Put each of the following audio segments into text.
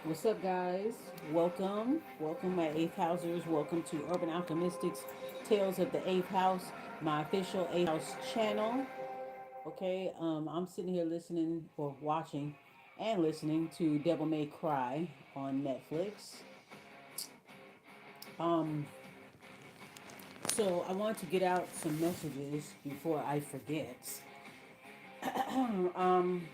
What's up, guys? Welcome, my eighth housers. Welcome to Urban Alchemistics Tales of the Eighth House, my official eighth house channel. Okay, I'm sitting here listening or watching and listening to Devil May Cry on Netflix. Um, so I want to get out some messages before I forget. um,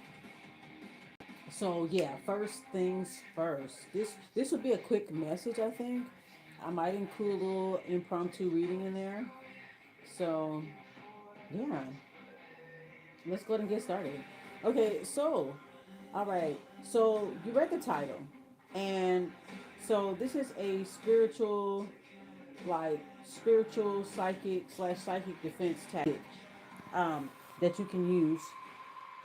so yeah, first things first. This would be a quick message, I think. I might include a little impromptu reading in there. So yeah, let's go ahead and get started. Okay, so all right. So you read the title, and so this is a spiritual, like spiritual psychic slash psychic defense tactic um, that you can use.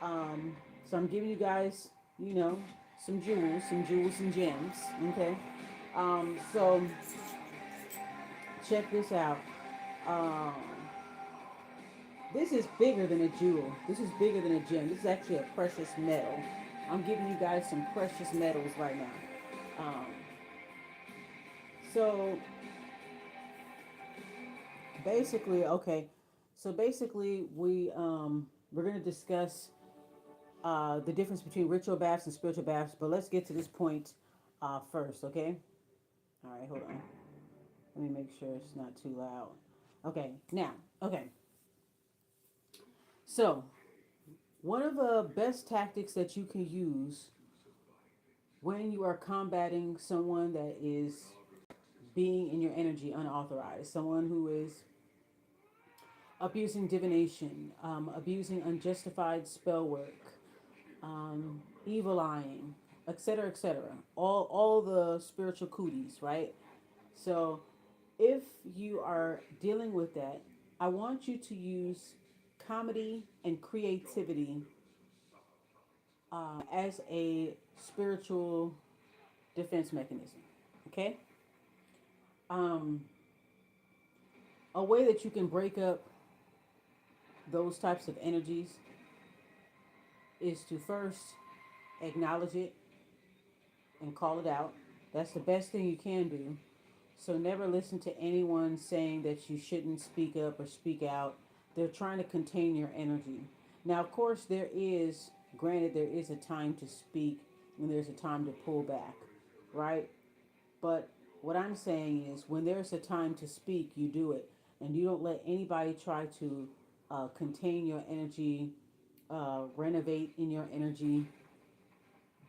Um, so I'm giving you guys, you know, some jewels and gems. Okay. So check this out. Um, this is bigger than a jewel. This is bigger than a gem. This is actually a precious metal. I'm giving you guys some precious metals right now. Um, so basically, okay. So basically, we're gonna discuss the difference between ritual baths and spiritual baths. But let's get to this point first, okay? All right, hold on. Let me make sure it's not too loud. Okay, now, okay. So one of the best tactics that you can use when you are combating someone that is being in your energy unauthorized, someone who is abusing divination, abusing unjustified spell work, evil eyeing, etc., etc. All the spiritual cooties, right? So if you are dealing with that, I want you to use comedy and creativity as a spiritual defense mechanism. Okay, um, a way that you can break up those types of energies is to first acknowledge it and call it out. That's the best thing you can do. So never listen to anyone saying that you shouldn't speak up or speak out. They're trying to contain your energy. Now, of course, granted, there is a time to speak and there's a time to pull back, right? But what I'm saying is when there's a time to speak, you do it. And you don't let anybody try to contain your energy, renovate in your energy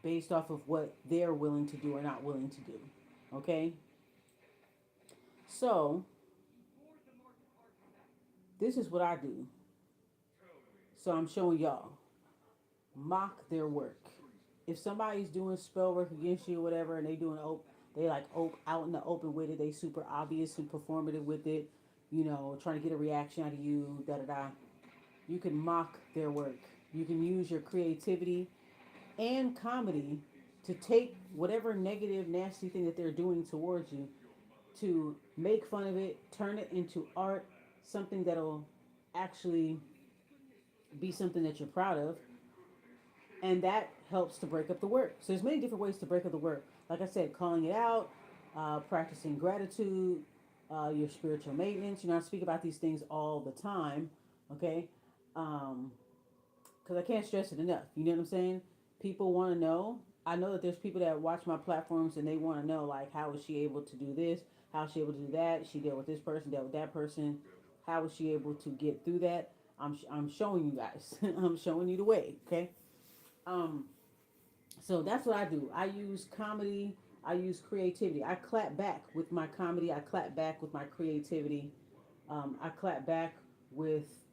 based off of what they're willing to do or not willing to do. Okay? So, this is what I do. So, I'm showing y'all. Mock their work. If somebody's doing spell work against you or whatever, and they like out in the open with it, they super obvious and performative with it, trying to get a reaction out of you, da da da. You can mock their work. You can use your creativity and comedy to take whatever negative, nasty thing that they're doing towards you to make fun of it, turn it into art, something that'll actually be something that you're proud of, and that helps to break up the work. So there's many different ways to break up the work. Like I said, calling it out, practicing gratitude, your spiritual maintenance. I speak about these things all the time, okay? Because I can't stress it enough. You know what I'm saying? People want to know. I know that there's people that watch my platforms and they want to know, like, how was she able to do this? How was she able to do that? She dealt with this person, dealt with that person. How was she able to get through that? I'm showing you guys. I'm showing you the way, okay? Um, so that's what I do. I use comedy. I use creativity. I clap back with my comedy. I clap back with my creativity. I clap back with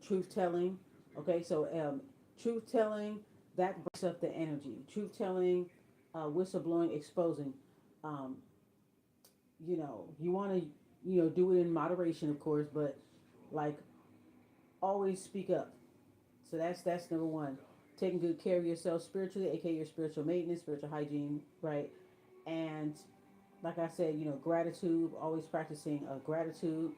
truth telling. Okay, so truth telling that breaks up the energy. Truth telling, whistleblowing, exposing. Um, you want to do it in moderation, of course, but like always speak up. So that's number one. Taking good care of yourself spiritually, aka your spiritual maintenance, spiritual hygiene, right? And like I said, gratitude, always practicing gratitude,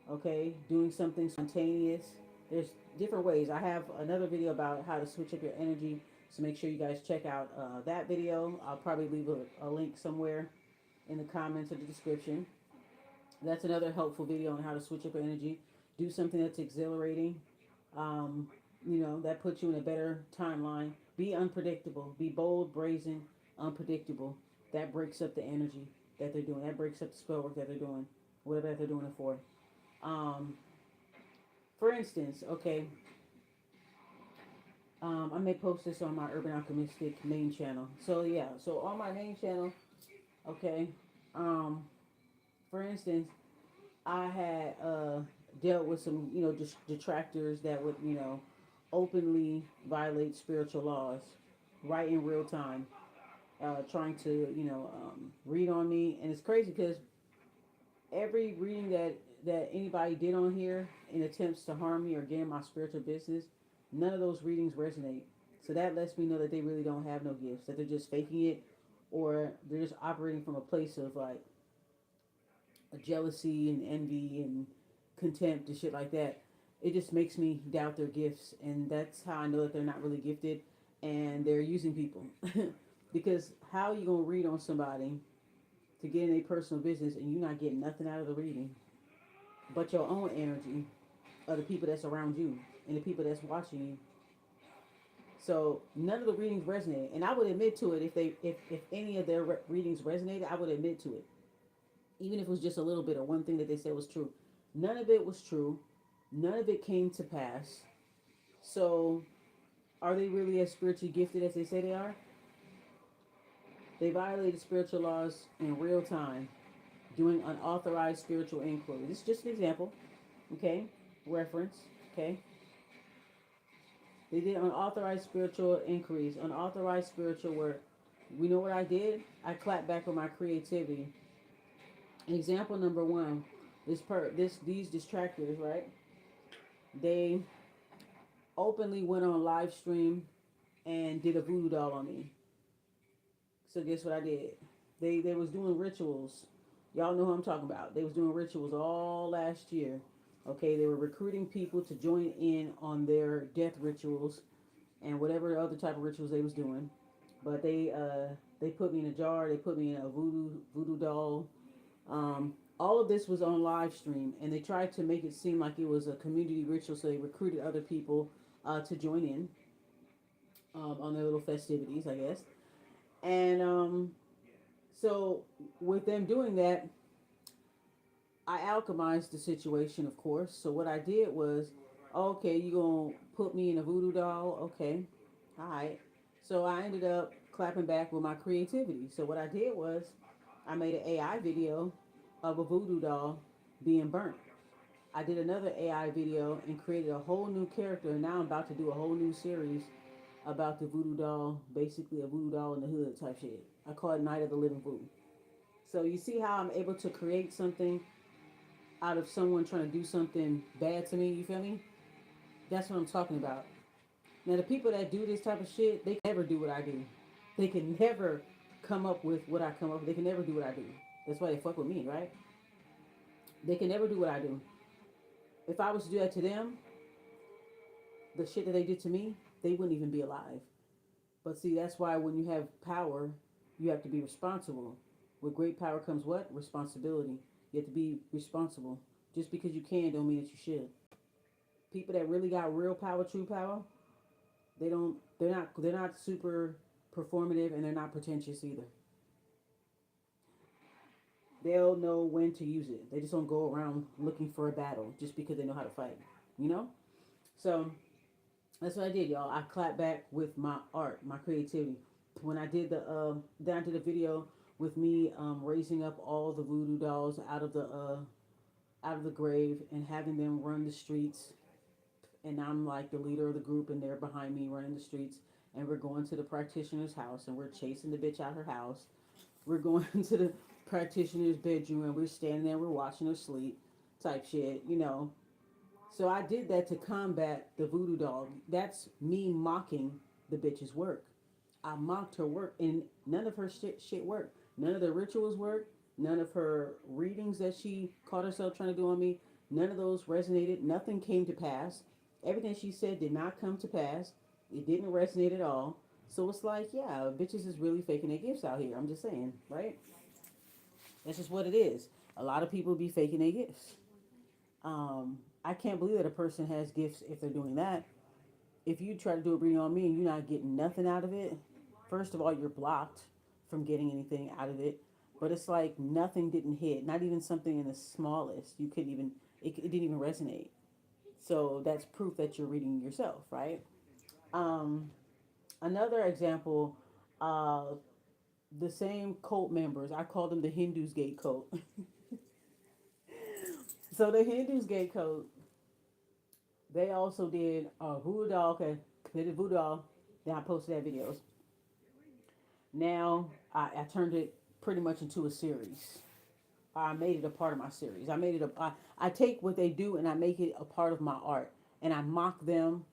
okay? Doing something spontaneous, There's different ways. I have another video about how to switch up your energy, so make sure you guys check out that video. I'll probably leave a link somewhere in the comments or the description. That's another helpful video on how to switch up your energy. Do something that's exhilarating. Um, that puts you in a better timeline. Be unpredictable. Be bold, brazen, unpredictable. That breaks up the energy that they're doing. That breaks up the spell work that they're doing, whatever that they're doing it for. Um, for instance, okay, I may post this on my Urban Alchemistic main channel. So yeah, so on my main channel, okay, um, for instance, I had dealt with some, detractors that would, openly violate spiritual laws right in real time, trying to, read on me. And it's crazy because every reading that anybody did on here in attempts to harm me or get in my spiritual business, none of those readings resonate. So that lets me know that they really don't have no gifts, that they're just faking it, or they're just operating from a place of like jealousy and envy and contempt and shit like that. It just makes me doubt their gifts, and that's how I know that they're not really gifted and they're using people. Because how are you gonna read on somebody to get in a personal business and you're not getting nothing out of the reading but your own energy of the people that's around you and the people that's watching you? So none of the readings resonated, and I would admit to it if any of their readings resonated. I would admit to it, even if it was just a little bit or one thing that they said was true. None of it was true. None of it came to pass. So, are they really as spiritually gifted as they say they are? They violated spiritual laws in real time, doing unauthorized spiritual inquiry. This is just an example, okay? Reference, okay? They did unauthorized spiritual inquiries, unauthorized spiritual work. We know what I did? I clapped back on my creativity. Example number one, these distractors, right? They openly went on live stream and did a voodoo doll on me. So guess what I did? They was doing rituals. Y'all know who I'm talking about. They was doing rituals all last year. Okay, they were recruiting people to join in on their death rituals and whatever other type of rituals they was doing. But they put me in a jar. They put me in a voodoo doll. All of this was on live stream, and they tried to make it seem like it was a community ritual. So they recruited other people to join in on their little festivities, I guess. And so with them doing that, I alchemized the situation, of course. So what I did was, okay, you gonna put me in a voodoo doll? Okay, all right. So I ended up clapping back with my creativity. So what I did was, I made an AI video of a voodoo doll being burnt. I did another AI video and created a whole new character. And now I'm about to do a whole new series about the voodoo doll, basically a voodoo doll in the hood type shit. I call it Night of the Living Voodoo. So you see how I'm able to create something out of someone trying to do something bad to me, you feel me? That's what I'm talking about. Now the people that do this type of shit, they can never do what I do. They can never come up with what I come up with. They can never do what I do. That's why they fuck with me, right? They can never do what I do. If I was to do that to them, the shit that they did to me, they wouldn't even be alive. But see, that's why when you have power, you have to be responsible. With great power comes what? Responsibility. You have to be responsible. Just because you can don't mean that you should. People that really got real power, true power, they're not super performative, and they're not pretentious either. They'll know when to use it. They just don't go around looking for a battle just because they know how to fight. You know? So that's what I did, y'all. I clapped back with my art, my creativity. When I did then I did a video with me raising up all the voodoo dolls out of the grave and having them run the streets. And I'm like the leader of the group, and they're behind me running the streets. And we're going to the practitioner's house, and we're chasing the bitch out her house. We're going to the practitioner's bedroom, and we're standing there, we're watching her sleep, type shit, you know. So I did that to combat the voodoo doll. That's me mocking the bitch's work. I mocked her work, and none of her shit worked. None of the rituals worked. None of her readings that she caught herself trying to do on me, none of those resonated. Nothing came to pass. Everything she said did not come to pass. It didn't resonate at all. So it's like, yeah, bitches is really faking their gifts out here. I'm just saying, right? That's just what it is. A lot of people be faking their gifts. I can't believe that a person has gifts if they're doing that. If you try to do a reading on me and you're not getting nothing out of it, first of all, you're blocked from getting anything out of it. But it's like nothing didn't hit, not even something in the smallest. You couldn't even, it didn't even resonate. So that's proof that you're reading yourself, right? Um, Another example, uh, the same cult members, I call them the Hindus gate cult. So the Hindus gate cult, they also did voodoo doll, okay, committed voodoo doll. Then I posted that videos. Now I turned it pretty much into a series. I made it a part of my series. I take what they do and I make it a part of my art. And I mock them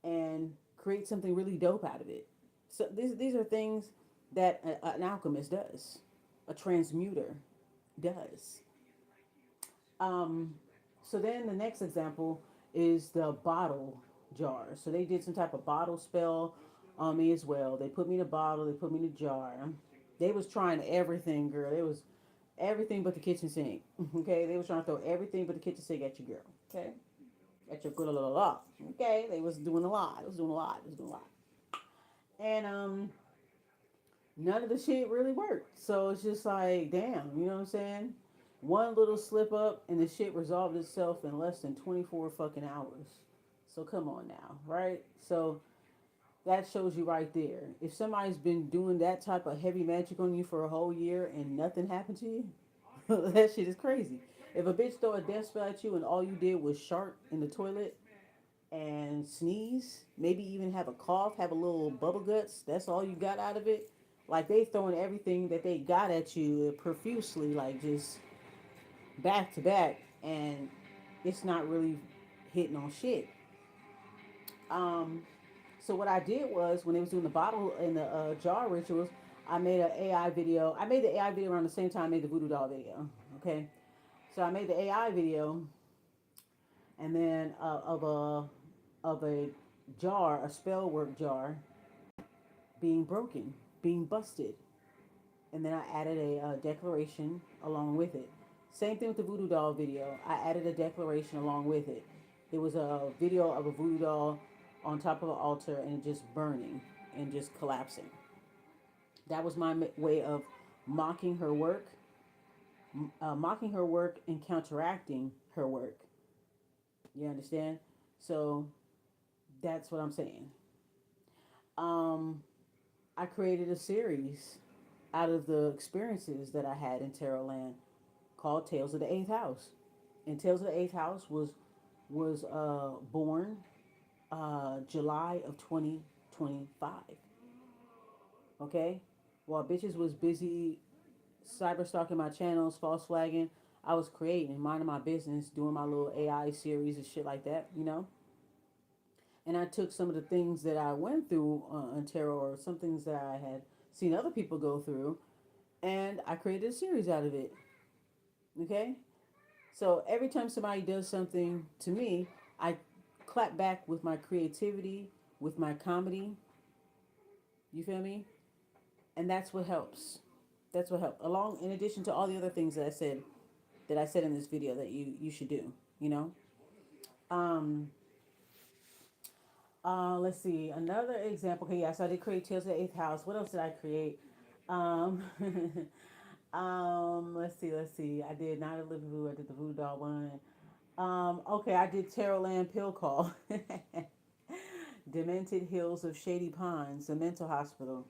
and create something really dope out of it. So these are things that an alchemist does, a transmuter does. Um, so then the next example is the bottle jar. So they did some type of bottle spell on me as well. They put me in a bottle. They put me in a jar. They was trying everything, girl. It was everything but the kitchen sink. Okay, they was trying to throw everything but the kitchen sink at your girl. Okay, at your good little lot. Okay, they was doing a lot. It was doing a lot. It was doing a lot. And none of the shit really worked. So it's just like, damn, you know what I'm saying? One little slip up and the shit resolved itself in less than 24 fucking hours. So come on now, right? So that shows you right there. If somebody's been doing that type of heavy magic on you for a whole year and nothing happened to you, that shit is crazy. If a bitch throw a death spell at you and all you did was shark in the toilet and sneeze, maybe even have a cough, have a little bubble guts, that's all you got out of it. Like they throwing everything that they got at you profusely, like just back to back, and it's not really hitting on shit. Um, so what I did was when they was doing the bottle and the jar rituals, I made an AI video. I made the AI video around the same time I made the voodoo doll video. Okay, so I made the AI video, and then of a jar, a spellwork jar, being broken, being busted, and then I added a declaration along with it. Same thing with the voodoo doll video. I added a declaration along with it. It was a video of a voodoo doll on top of an altar and it just burning and just collapsing. That was my way of mocking her work, mocking her work and counteracting her work. You understand? So that's what I'm saying. Um, I created a series out of the experiences that I had in Tarot Land called Tales of the Eighth House. And Tales of the Eighth House was born July of 2025. Okay, while bitches was busy cyber stalking my channels, false flagging, I was creating, minding my business, doing my little AI series and shit like that, you know. And I took some of the things that I went through on tarot, or some things that I had seen other people go through, and I created a series out of it. Okay, so every time somebody does something to me, I clap back with my creativity, with my comedy. You feel me? And that's what helps. That's what helped. Along, in addition to all the other things that I said in this video that you should do. You know. Um. Let's see. Another example. Okay. Yeah. So I did create Tales of the Eighth House. What else did I create? Um. Let's see. Let's see. I did Night of Living Voodoo. I did the Voodoo Doll one. Okay, I did Tarot Land Pill Call. Demented Hills of Shady Pines, a mental hospital.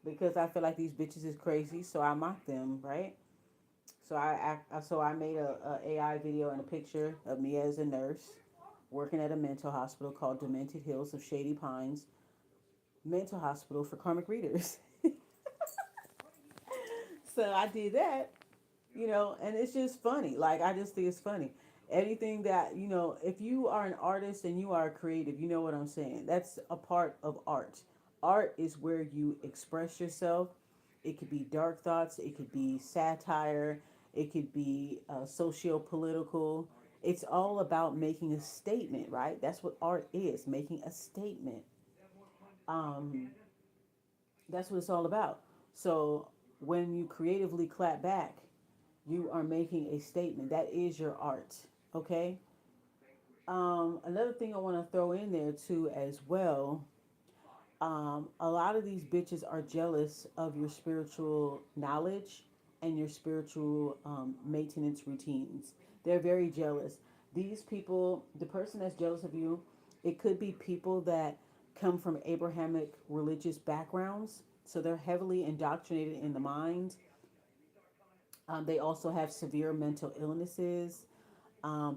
Because I feel like these bitches is crazy, so I mock them, right? So I made a AI video and a picture of me as a nurse working at a mental hospital called Demented Hills of Shady Pines Mental Hospital for Karmic Readers. So I did that, you know, and it's just funny. Like, I just think it's funny. Anything that, you know, if you are an artist and you are creative, you know what I'm saying. That's a part of art. Art is where you express yourself. It could be dark thoughts, it could be satire, it could be socio political, It's all about making a statement, right? That's what art is, making a statement. Um, that's what it's all about. So when you creatively clap back, you are making a statement. That is your art. Okay. Another thing I want to throw in there too, as well. A lot of these bitches are jealous of your spiritual knowledge and your spiritual maintenance routines. They're very jealous. These people, the person that's jealous of you, it could be people that come from Abrahamic religious backgrounds. So they're heavily indoctrinated in the mind. They also have severe mental illnesses,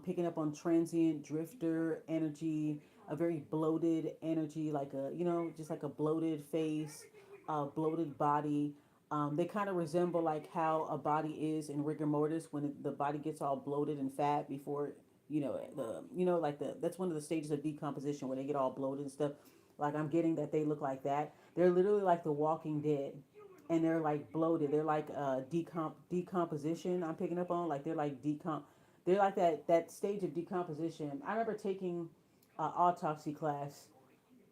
picking up on transient drifter energy, a very bloated energy, like a, just like a bloated face, bloated body. They kind of resemble like how a body is in rigor mortis when the body gets all bloated and fat before, like that's one of the stages of decomposition where they get all bloated and stuff. Like I'm getting that they look like that. They're literally like the Walking Dead, and they're like bloated. They're like decomposition. I'm picking up on like they're like decomp. They're like that stage of decomposition. I remember taking autopsy class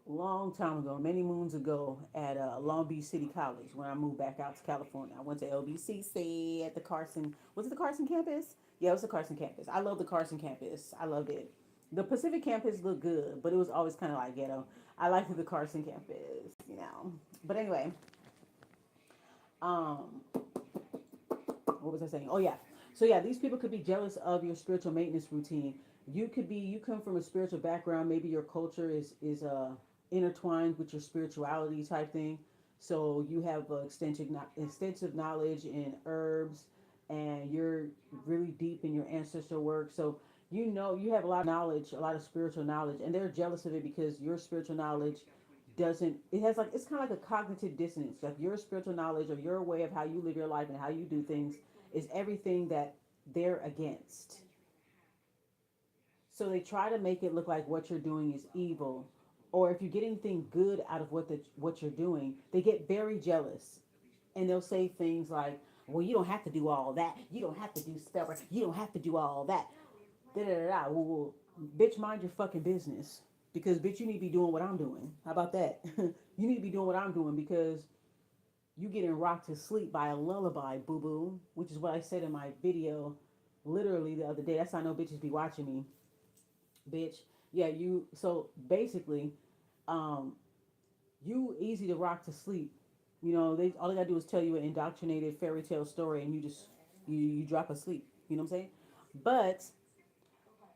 long time ago, many moons ago, at Long Beach City College when I moved back out to California. I went to LBCC at the Carson. Was it the Carson campus? Yeah, it was the Carson campus. I love the Carson campus. I loved it. The Pacific campus looked good, but it was always kind of like ghetto. I liked the Carson campus. But anyway, um, what was I saying? Oh yeah. So yeah, these people could be jealous of your spiritual maintenance routine. You come from a spiritual background. Maybe your culture is intertwined with your spirituality type thing. So you have extensive knowledge in herbs, and you're really deep in your ancestral work. So you have a lot of knowledge, a lot of spiritual knowledge, and they're jealous of it because your spiritual knowledge doesn't. It has like it's kind of like a cognitive dissonance. Like your spiritual knowledge or your way of how you live your life and how you do things is everything that they're against. So they try to make it look like what you're doing is evil, or if you get anything good out of what you're doing, they get very jealous, and they'll say things like, "Well, you don't have to do all that. You don't have to do spell work. You don't have to do all that." Da da da da. Well, bitch, mind your fucking business, because bitch, you need to be doing what I'm doing. How about that? You need to be doing what I'm doing because you getting rocked to sleep by a lullaby, boo boo, which is what I said in my video literally the other day. That's how I know bitches be watching me, bitch. Yeah, you. So basically, um, you easy to rock to sleep. They all they gotta do is tell you an indoctrinated fairy tale story, and you drop asleep. You know what I'm saying? But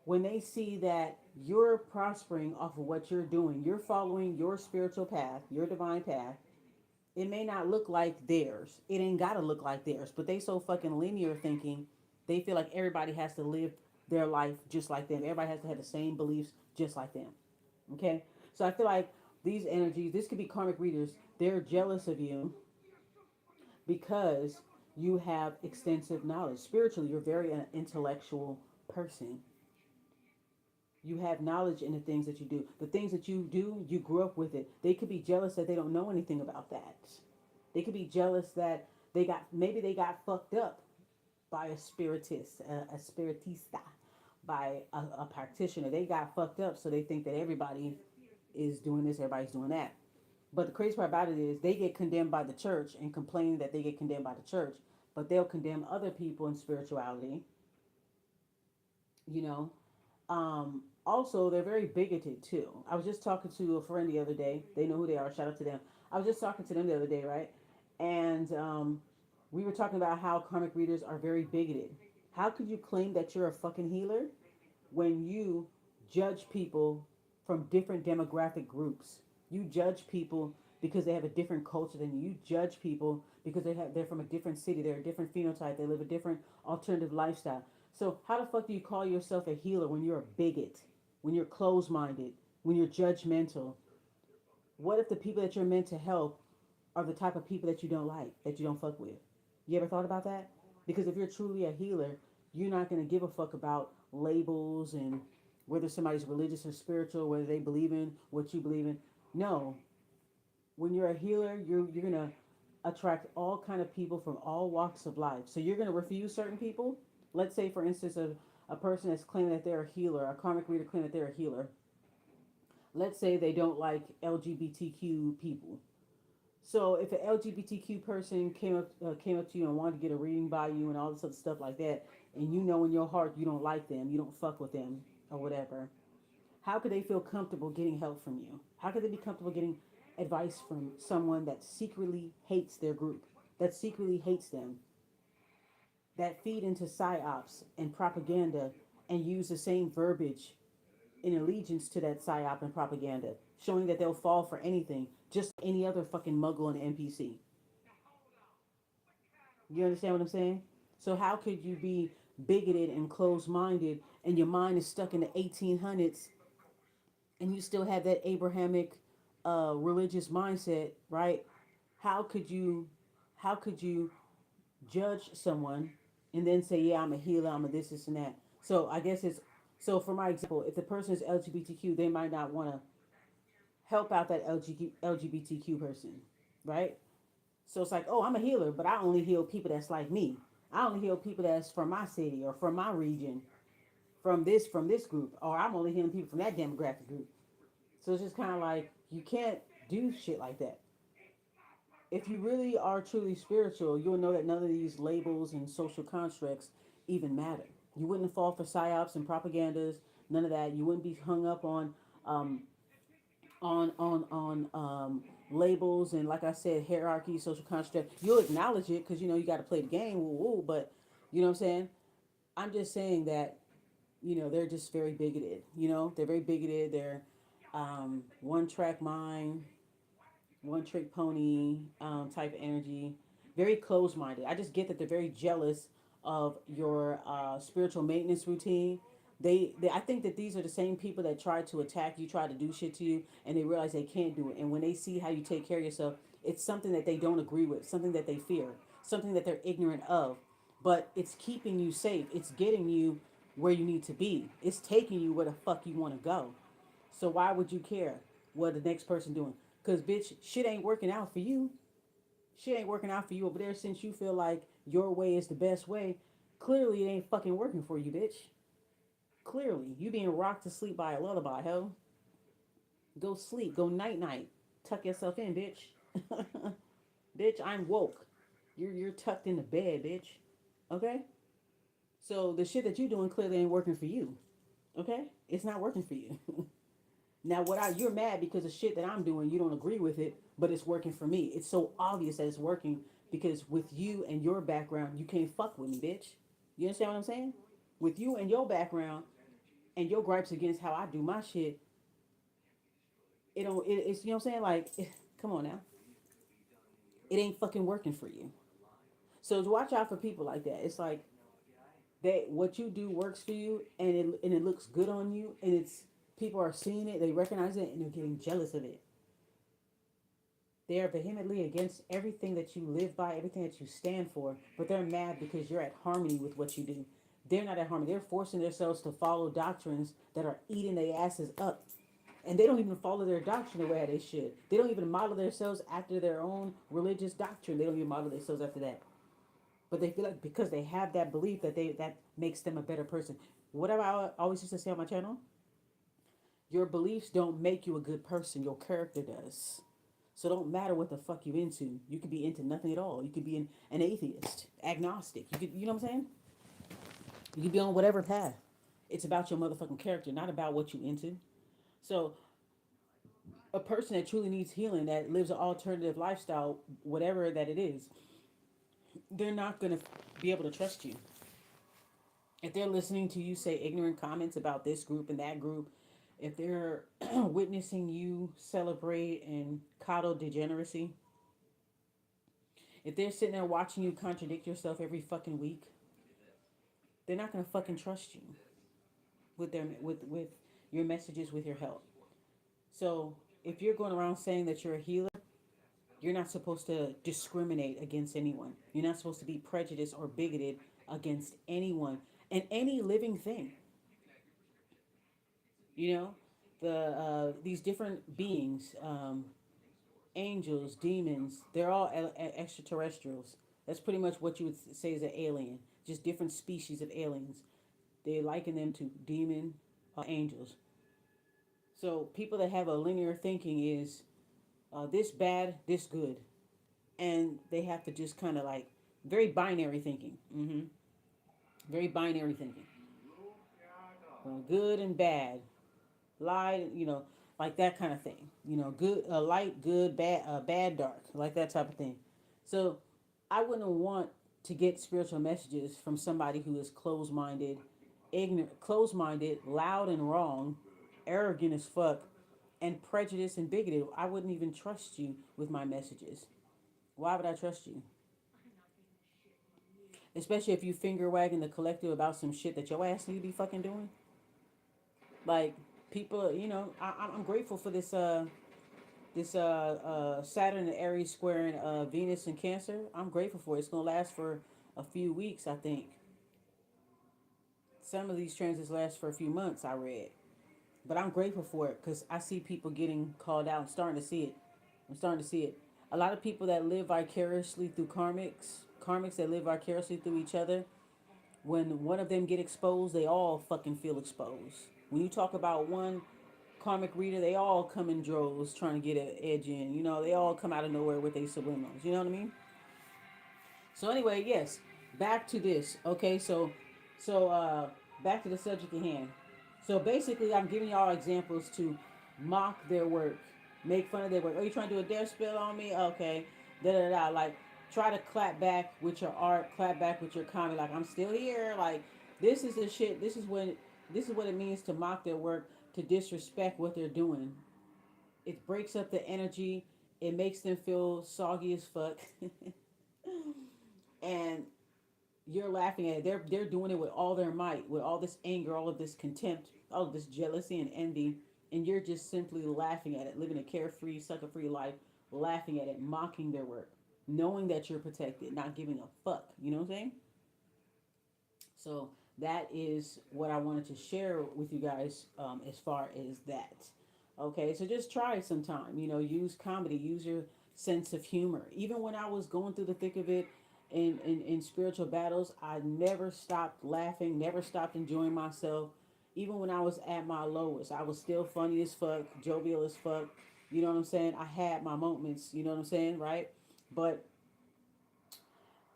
when they see that you're prospering off of what you're doing, you're following your spiritual path, your divine path. It may not look like theirs. It ain't gotta look like theirs. But they so fucking linear thinking, they feel like everybody has to live their life just like them. Everybody has to have the same beliefs just like them. Okay? So I feel like these energies, this could be karmic readers, they're jealous of you because you have extensive knowledge. Spiritually, you're very an intellectual person. You have knowledge in the things that you do. The things that you do, you grew up with it. They could be jealous that they don't know anything about that. They could be jealous that maybe they got fucked up by a spiritist, a spiritista, by a practitioner. They got fucked up, so they think that everybody is doing this, everybody's doing that. But the crazy part about it is they get condemned by the church and complain that they get condemned by the church, but they'll condemn other people in spirituality, you know. Also, they're very bigoted too. I was just talking to a friend the other day. They know who they are. Shout out to them. I was just talking to them the other day, right? And we were talking about how karmic readers are very bigoted. How could you claim that you're a fucking healer when you judge people from different demographic groups? You judge people because they have a different culture than you. You judge people because they're from a different city, they're a different phenotype, they live a different alternative lifestyle. So how the fuck do you call yourself a healer when you're a bigot, when you're closed minded, when you're judgmental? What if the people that you're meant to help are the type of people that you don't like, that you don't fuck with? You ever thought about that? Because if you're truly a healer, you're not going to give a fuck about labels and whether somebody's religious or spiritual, whether they believe in what you believe in. No, when you're a healer, you're going to attract all kind of people from all walks of life. So you're going to refuse certain people. Let's say, for instance, a person that's claiming that they're a healer, a karmic reader claiming that they're a healer. Let's say they don't like LGBTQ people. So if an LGBTQ person came up to you and wanted to get a reading by you and all this other stuff like that, and you know in your heart you don't like them, you don't fuck with them or whatever, how could they feel comfortable getting help from you? How could they be comfortable getting advice from someone that secretly hates their group, that secretly hates them, that feed into psyops and propaganda and use the same verbiage in allegiance to that psyop and propaganda, showing that they'll fall for anything, just any other fucking muggle and NPC. You understand what I'm saying? So how could you be bigoted and closed-minded and your mind is stuck in the 1800s and you still have that Abrahamic religious mindset, right? How could you how could you judge someone and then say, yeah, I'm a healer, I'm a this and that? So I guess it's so for my example, if the person is LGBTQ, they might not want to help out that LGBTQ person, right? So it's like, oh, I'm a healer, but I only heal people that's like me. I only heal people that's from my city or from my region, from this group, or I'm only healing people from that demographic group. So it's just kind of like you can't do shit like that. If you really are truly spiritual, you'll know that none of these labels and social constructs even matter. You wouldn't fall for psyops and propagandas, none of that. You wouldn't be hung up um, on labels and, like I said, hierarchy, social construct. You'll acknowledge it because you know you got to play the game. Woo woo. But you know what I'm saying. I'm just saying that they're just very bigoted. They're very bigoted. They're one track mind, one trick pony type of energy. Very close minded. I just get that they're very jealous of your spiritual maintenance routine. I think that these are the same people that try to attack you, try to do shit to you, and they realize they can't do it. And when they see how you take care of yourself, it's something that they don't agree with, something that they fear, something that they're ignorant of. But it's keeping you safe. It's getting you where you need to be. It's taking you where the fuck you want to go. So why would you care what the next person doing? Cause bitch, shit ain't working out for you. Shit ain't working out for you over there since you feel like your way is the best way. Clearly, it ain't fucking working for you, bitch. Clearly, you being rocked to sleep by a lullaby, ho. Go sleep. Go night night. Tuck yourself in, bitch. Bitch, I'm woke. You're tucked in the bed, bitch. Okay. So the shit that you doing clearly ain't working for you. Okay, it's not working for you. Now, you're mad because the shit that I'm doing, you don't agree with it, but it's working for me. It's so obvious that it's working because with you and your background, you can't fuck with me, bitch. You understand what I'm saying? With you and your background and your gripes against how I do my shit, it don't. It's you know what I'm saying? Like, come on now, it ain't fucking working for you. So watch out for people like that. It's like that what you do works for you, and it looks good on you, and it's people are seeing it, they recognize it, and they're getting jealous of it. They are vehemently against everything that you live by, everything that you stand for, but they're mad because you're at harmony with what you do. They're not at harmony. They're forcing themselves to follow doctrines that are eating their asses up. And they don't even follow their doctrine the way they should. They don't even model themselves after their own religious doctrine. They don't even model themselves after that. But they feel like because they have that belief that makes them a better person. Whatever I always used to say on my channel, your beliefs don't make you a good person. Your character does. So don't matter what the fuck you into. You could be into nothing at all. You could be an atheist, agnostic. You know what I'm saying? You could be on whatever path. It's about your motherfucking character, not about what you into. So a person that truly needs healing, that lives an alternative lifestyle, whatever that it is, they're not gonna be able to trust you. If they're listening to you say ignorant comments about this group and that group, if they're witnessing you celebrate and coddle degeneracy, if they're sitting there watching you contradict yourself every fucking week, they're not gonna fucking trust you with your messages, with your help. So if you're going around saying that you're a healer, you're not supposed to discriminate against anyone. You're not supposed to be prejudiced or bigoted against anyone and any living thing. You know, these different beings, angels, demons, they're all extraterrestrials. That's pretty much what you would say is an alien. Just different species of aliens. They liken them to demon angels. So people that have a linear thinking is this bad, this good, and they have to just kind of like very binary thinking. Very binary thinking. Good and bad, light, like that kind of thing. Good, light, good, bad, bad, dark, like that type of thing. So I wouldn't want to get spiritual messages from somebody who is closed-minded, ignorant, closed-minded, loud and wrong, arrogant as fuck, and prejudiced and bigoted. I wouldn't even trust you with my messages. Why would I trust you? Especially if you finger wagging the collective about some shit that your ass need to be fucking doing. Like people, I'm grateful for this Saturn and Aries squaring Venus and Cancer. I'm grateful for it. It's gonna last for a few weeks, I think. Some of these transits last for a few months, I read. But I'm grateful for it because I see people getting called out. I'm starting to see it. I'm starting to see it. A lot of people that live vicariously through karmics that live vicariously through each other, when one of them get exposed, they all fucking feel exposed. When you talk about one karmic reader, they all come in droves trying to get an edge in. They all come out of nowhere with their subliminals. You know what I mean? So anyway, yes, back to this. Okay, so back to the subject at hand. So basically, I'm giving y'all examples to mock their work, make fun of their work. Oh, you trying to do a death spell on me? Okay, da da da. Like, try to clap back with your art, clap back with your comment. Like, I'm still here. Like, this is the shit. This is what it means to mock their work, to disrespect what they're doing. It breaks up the energy. It makes them feel soggy as fuck. And you're laughing at it. They're doing it with all their might, with all this anger, all of this contempt, all of this jealousy and envy, and you're just simply laughing at it, living a carefree, sucker-free life, laughing at it, mocking their work, knowing that you're protected, not giving a fuck. You know what I'm saying? So that is what I wanted to share with you guys as far as that. Okay, so just try it sometime. Use comedy, use your sense of humor. Even when I was going through the thick of it in spiritual battles, I never stopped laughing, never stopped enjoying myself. Even when I was at my lowest, I was still funny as fuck, jovial as fuck. You know what I'm saying? I had my moments, you know what I'm saying, right? But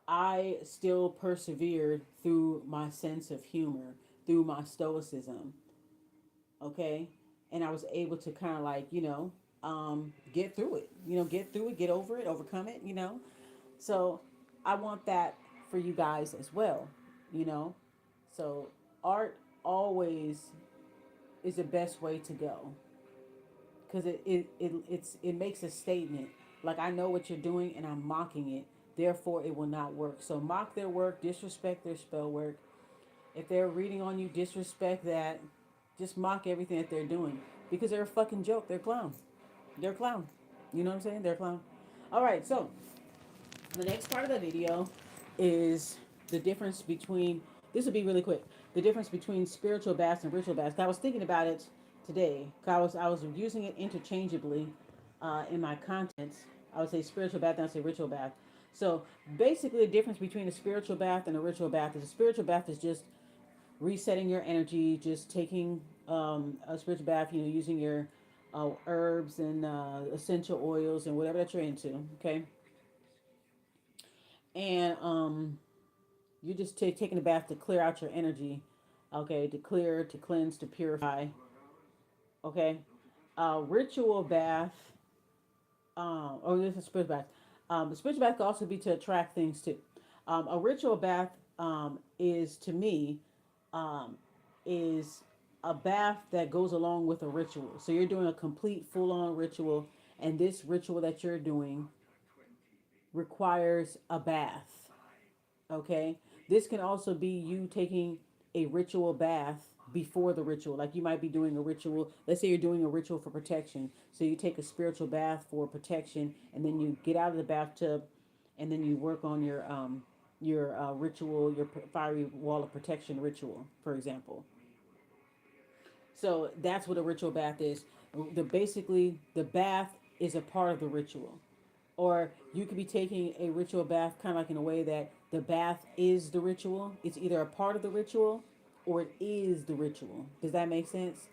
I still persevered through my sense of humor, through my stoicism, okay? And I was able to kind of like, get through it, get through it, get over it, overcome it. So I want that for you guys as well, you know? So art always is the best way to go because it makes a statement. Like, I know what you're doing and I'm mocking it. Therefore, it will not work. So mock their work, disrespect their spell work. If they're reading on you, disrespect that. Just mock everything that they're doing because they're a fucking joke. They're a clown. They're a clown. You know what I'm saying? They're a clown. All right. So the next part of the video is the difference between. This will be really quick. The difference between spiritual baths and ritual baths. I was thinking about it today. I was using it interchangeably in my contents. I would say spiritual bath and I would say ritual bath. So basically, the difference between a spiritual bath and a ritual bath is a spiritual bath is just resetting your energy, just taking a spiritual bath, using your herbs and essential oils and whatever that you're into, okay? And you're just taking a bath to clear out your energy, okay? To clear, to cleanse, to purify, okay? Ritual bath, or this is spiritual bath. The spiritual bath can also be to attract things too. A ritual bath is to me um, is a bath that goes along with a ritual. So you're doing a complete full on ritual, and this ritual that you're doing requires a bath. Okay? This can also be you taking a ritual bath before the ritual. Like, you might be doing a ritual. Let's say you're doing a ritual for protection. So you take a spiritual bath for protection, and then you get out of the bathtub, and then you work on your ritual, your fiery wall of protection ritual, for example. So that's what a ritual bath is. The bath is a part of the ritual. Or you could be taking a ritual bath kind of like in a way that the bath is the ritual. It's either a part of the ritual or it is the ritual. Does that make sense?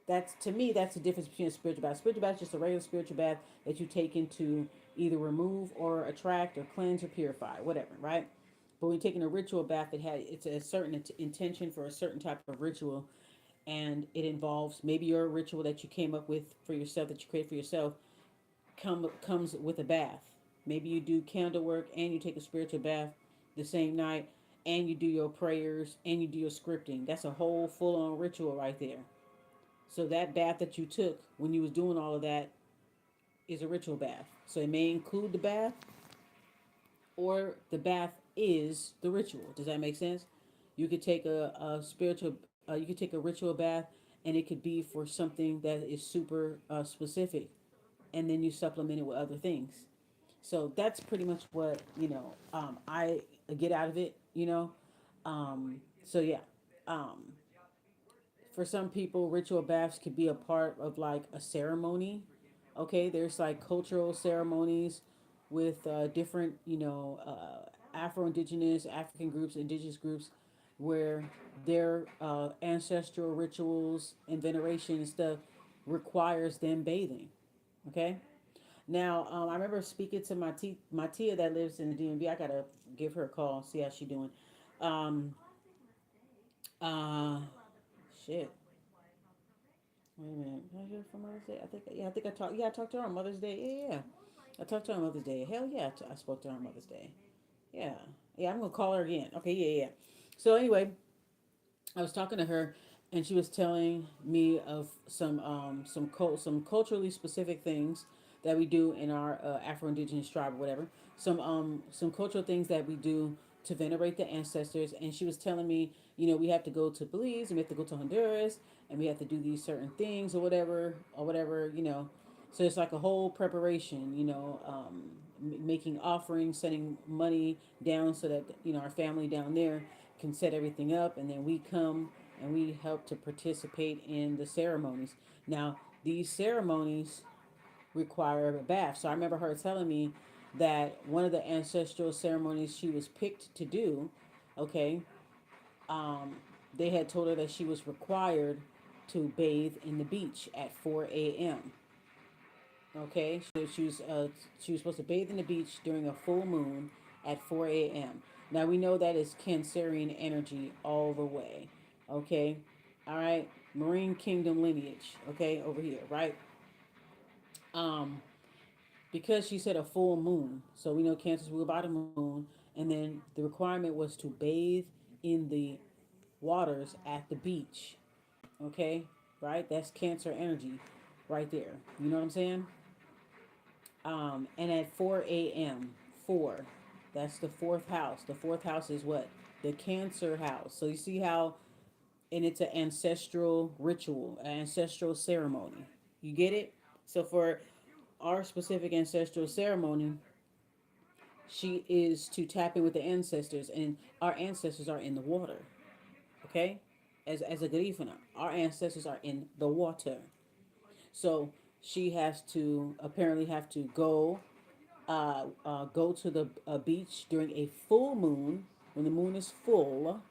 That's, to me, that's the difference between a spiritual bath. Spiritual bath is just a regular spiritual bath that you take into either remove or attract or cleanse or purify, whatever, right? But when you're taking a ritual bath, it's a certain intention for a certain type of ritual, and it involves maybe your ritual that you came up with for yourself, that you create for yourself, comes with a bath. Maybe you do candle work and you take a spiritual bath the same night, and you do your prayers and you do your scripting. That's a whole full on ritual right there. So that bath that you took when you was doing all of that is a ritual bath. So it may include the bath, or the bath is the ritual. Does that make sense? You could take a spiritual, you could take a ritual bath, and it could be for something that is super specific, and then you supplement it with other things. So that's pretty much what I get out of it. So yeah, um, for some people, ritual baths could be a part of like a ceremony. Okay, there's like cultural ceremonies with different, Afro-Indigenous, African groups, indigenous groups, where their ancestral rituals and veneration and stuff requires them bathing. Okay. Now, I remember speaking to my tia that lives in the DMV. I gotta give her a call, see how she doing. Um, uh, shit. Wait a minute. Did I hear from Mother's Day? I think I talked. Yeah, I talked to her on Mother's Day. Yeah, yeah. I talked to her on Mother's Day. Hell yeah, I spoke to her on Mother's Day. Yeah, yeah. I'm gonna call her again. Okay, yeah, yeah. So anyway, I was talking to her, and she was telling me of some culturally specific things that we do in our Afro Indigenous tribe or whatever. Some cultural things that we do to venerate the ancestors. And she was telling me, we have to go to Belize, and we have to go to Honduras, and we have to do these certain things or whatever. So it's like a whole preparation, making offerings, sending money down so that our family down there can set everything up, and then we come and we help to participate in the ceremonies. Now, these ceremonies require a bath. So I remember her telling me that one of the ancestral ceremonies she was picked to do, okay, um, they had told her that she was required to bathe in the beach at 4 a.m. Okay, so she was supposed to bathe in the beach during a full moon at 4 a.m. Now we know that is Cancerian energy all the way. Okay, all right, Marine Kingdom lineage. Okay, over here, right? Um, because she said a full moon, so we know Cancer's ruled by the moon, and then the requirement was to bathe in the waters at the beach. Okay, right? That's Cancer energy, right there. You know what I'm saying? And at 4 a.m., 4, that's the fourth house. The fourth house is what? The Cancer house. So you see how, and it's an ancestral ritual, an ancestral ceremony. You get it? So for our specific ancestral ceremony, she is to tap in with the ancestors, and our ancestors are in the water. Okay? As a Garifuna, our ancestors are in the water. So she has to apparently have to go to the beach during a full moon, when the moon is full,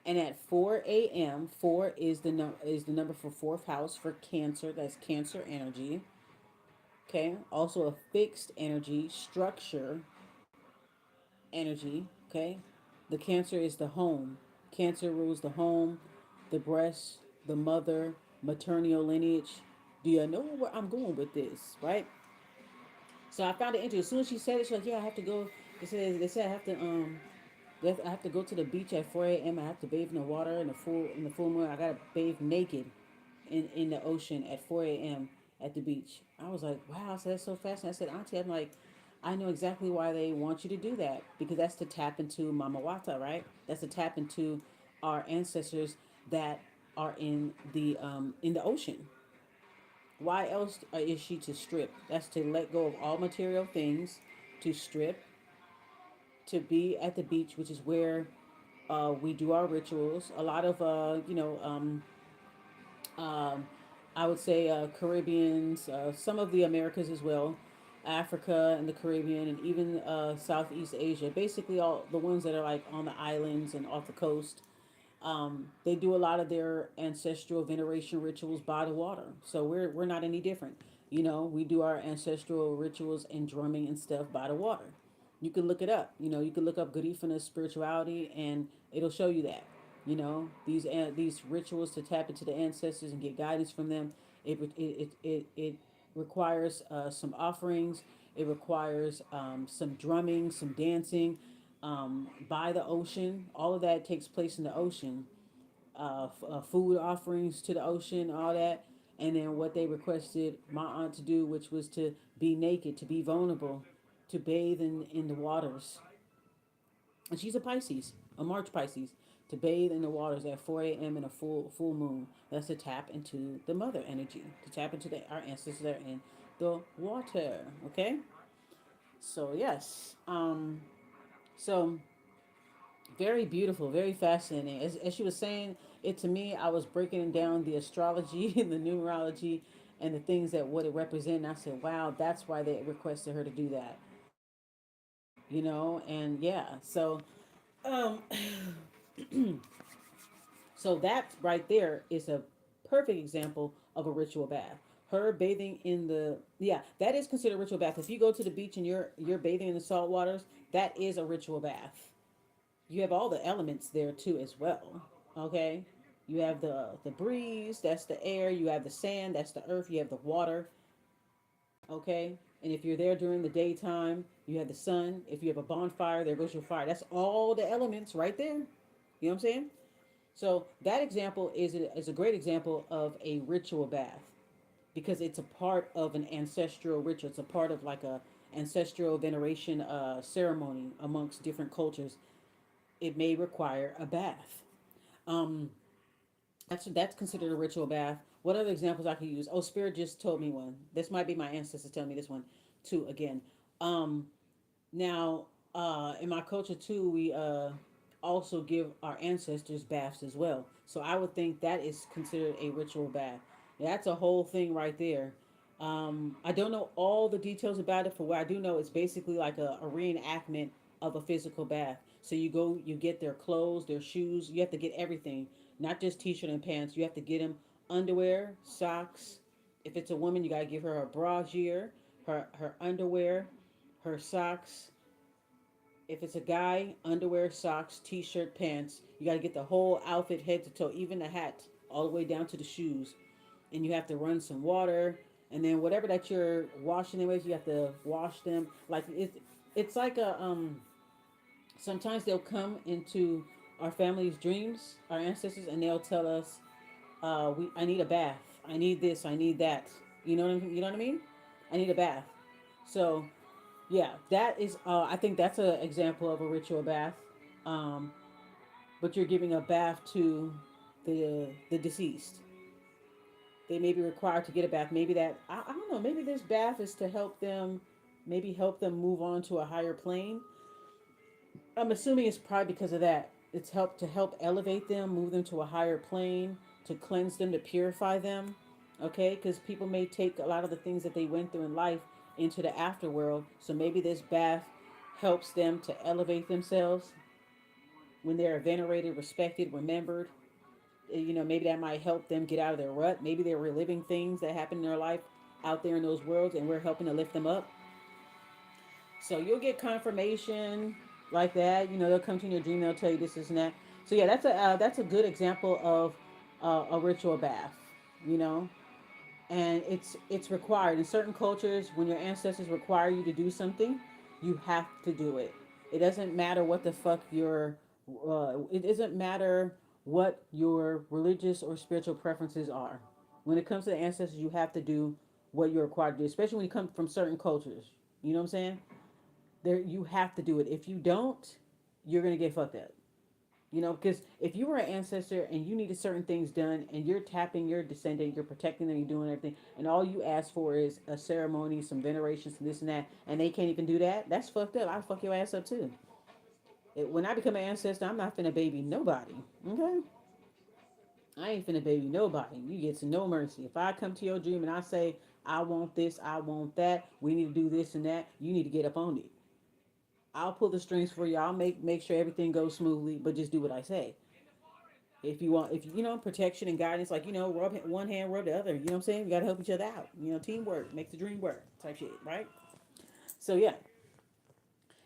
and at 4 a.m. 4 is the number for fourth house for Cancer. That's Cancer energy. Okay, also a fixed energy structure energy. Okay, the Cancer is the home. Cancer rules the home, the breast, the mother, maternal lineage. Do you know where I'm going with this? Right. So I found it interesting. As soon as she said it, she's like, "Yeah, I have to go." They said I have to I have to go to the beach at 4 a.m. I have to bathe in the water in the full moon. I gotta bathe naked in the ocean at 4 a.m. at the beach. I was like, wow, so that's so fascinating. I said, Auntie, I'm like, I know exactly why they want you to do that, because that's to tap into Mama Wata, right? That's to tap into our ancestors that are in the ocean. Why else is she to strip? That's to let go of all material things, to strip, to be at the beach, which is where we do our rituals. A lot of um, I would say Caribbeans, some of the Americas as well, Africa and the Caribbean, and even Southeast Asia. Basically, all the ones that are like on the islands and off the coast. They do a lot of their ancestral veneration rituals by the water. So we're not any different. You know, we do our ancestral rituals and drumming and stuff by the water. You can look it up. You know, you can look up Garifuna spirituality and it'll show you that. You know, these rituals to tap into the ancestors and get guidance from them. It requires some offerings. It requires some drumming, some dancing by the ocean. All of that takes place in the ocean. Food offerings to the ocean, all that. And then what they requested my aunt to do, which was to be naked, to be vulnerable, to bathe in the waters. And she's a Pisces, a March Pisces, to bathe in the waters at 4 a.m. in a full moon. That's to tap into the mother energy, to tap into our ancestors that are in the water. Okay, so yes, so very beautiful, very fascinating. As she was saying it to me, I was breaking down the astrology and the numerology and the things that what it represented. And I said, wow, that's why they requested her to do that. You know, and yeah, um, so that right there is a perfect example of a ritual bath. Her bathing in the yeah, that is considered a ritual bath. If you go to the beach and you're bathing in the salt waters, that is a ritual bath. You have all the elements there too as well. Okay, you have the breeze, that's the air. You have the sand, that's the earth. You have the water. Okay, and if you're there during the daytime, you have the sun. If you have a bonfire, there goes your fire. That's all the elements right there. You know what I'm saying? So that example is a great example of a ritual bath because it's a part of an ancestral ritual. It's a part of like a ancestral veneration ceremony amongst different cultures. It may require a bath. Um, that's considered a ritual bath. What other examples I could use? Oh, Spirit just told me one. This might be my ancestors telling me this one too. Again, um, now in my culture too, we also give our ancestors baths as well. So I would think that is considered a ritual bath. That's a whole thing right there. I don't know all the details about it. For what I do know, it's basically like a reenactment of a physical bath. So you go, you get their clothes, their shoes. You have to get everything, not just t-shirt and pants. You have to get them underwear, socks. If it's a woman, you gotta give her brassiere, her underwear, her socks. If it's a guy, underwear, socks, t-shirt, pants. You got to get the whole outfit, head to toe, even the hat, all the way down to the shoes. And you have to run some water, and then whatever that you're washing them with, you have to wash them. Like it's like a Sometimes they'll come into our family's dreams, our ancestors, and they'll tell us, I need a bath. I need this. I need that. You know what I mean? I need a bath. So yeah, that is. I think that's an example of a ritual bath. Um, but you're giving a bath to the deceased. They may be required to get a bath. Maybe that I don't know. Maybe this bath is to help them, maybe help them move on to a higher plane. I'm assuming it's probably because of that. It's help elevate them, move them to a higher plane, to cleanse them, to purify them. Okay, because people may take a lot of the things that they went through in life into the afterworld. So maybe this bath helps them to elevate themselves when they're venerated, respected, remembered. You know, maybe that might help them get out of their rut. Maybe they're reliving things that happened in their life out there in those worlds, and we're helping to lift them up. So you'll get confirmation like that. You know, they'll come to your dream. They'll tell you this and that. So yeah, that's a good example of a ritual bath. You know, and it's required in certain cultures. When your ancestors require you to do something, you have to do it. It doesn't matter what the fuck your it doesn't matter what your religious or spiritual preferences are. When it comes to the ancestors, you have to do what you're required to do, especially when you come from certain cultures. You know what I'm saying? There, you have to do it. If you don't, you're gonna get fucked up. You know, because if you were an ancestor and you needed certain things done and you're tapping your descendant, you're protecting them, you're doing everything, and all you ask for is a ceremony, some veneration, some this and that, and they can't even do that, that's fucked up. I'll fuck your ass up too. When I become an ancestor, I'm not finna baby nobody. Okay? I ain't finna baby nobody. You get to no mercy. If I come to your dream and I say, I want this, I want that, we need to do this and that, you need to get up on it. I'll pull the strings for you. I'll make sure everything goes smoothly, but just do what I say. If you want, if you know, protection and guidance, like, rub one hand, rub the other. You know what I'm saying? You got to help each other out. Teamwork makes the dream work, type shit, right? So yeah,